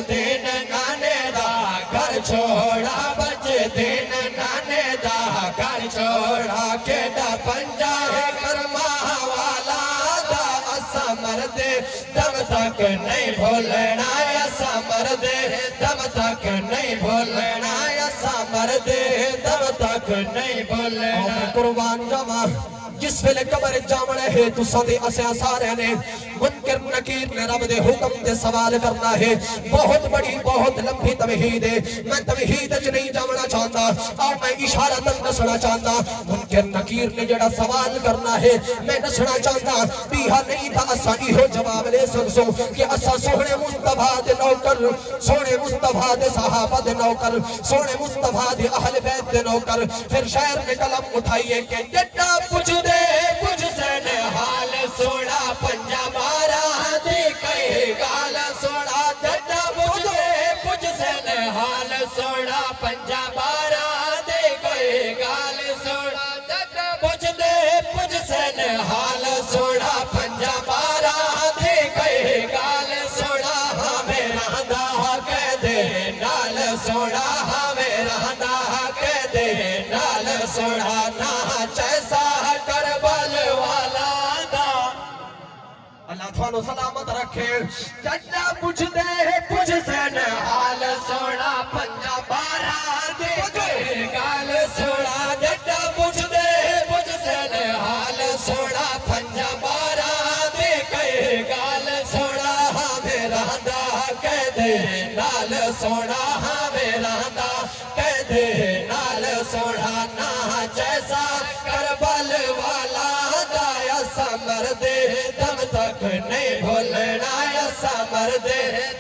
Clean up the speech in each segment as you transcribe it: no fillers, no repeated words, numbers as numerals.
دین نانے دا گھر چھوڑا بچ دین نانے دا گھر چھوڑا کیڑا پنجا ہے کرما والا دا اسا مرد دم تک نہیں بھولنا اسا مرد دم تک نہیں بھولنا اسا مرد دم تک نہیں بھولنا قربان جاواں جس ویلے قبر جامنے ہے تو سدے اساں سارے نے منکر نکیر نے رب دے حکم دے سوال کرنا ہے بہت بڑی بہت لمبی توحید ہے میں توحید وچ نہیں جانا چاہتا اور میں اشارہ تک دسنا چاہتا منکر نکیر نے جڑا سوال کرنا ہے میں دسنا چاہتا بیہا نہیں تھا اساں ایہو جواب لے سکسو کہ اساں سونے مصطفیٰ دے نوکر سونے مصطفیٰ دے صحابہ دے نوکر سونے مصطفیٰ دے اہل بیت دے نوکر پھر شاعر نے قلم اٹھائیے کہ جڈا پوچھ دے کچھ سن حال سوڑا پنجا مارا دے کہے گال سوڑا جڈا پوچھ دے کچھ سن حال سوڑا پنجا مارا دے کہے گال سوڑا جڈا پوچھ دے کچھ سن حال سوڑا پنجا مارا دے کہے گال سوڑا ہمیں رہندا کہہ دے نال سوڑا ہمیں رہندا کہہ دے نال سوڑا نہ چیسا اللہ تھانو سلامت رکھے جڈا پوچھ دے پوچھ سن حال سوڑا پنجا بارہ دے کہے گال سوڑا جڈا پوچھ دے پوچھ سن حال سوڑا پنجا بارہ دے کہے گال سوڑا ہمیں رہندا کہہ دے نال سوڑا ہمیں رہندا کہہ دے نال سوڑا نہ جیسا کربل والا دایا سمر دے دم تک نہیں بھولنا ایسا مرد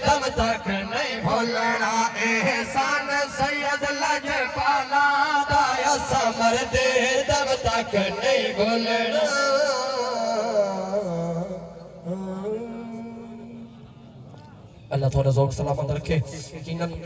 دم تک نہیں بھولنا احسان سید لجپالا دا ایسا مرد دم تک نہیں بھولنا اللہ تھوڑا ذوق سلامت رکھے یقیناً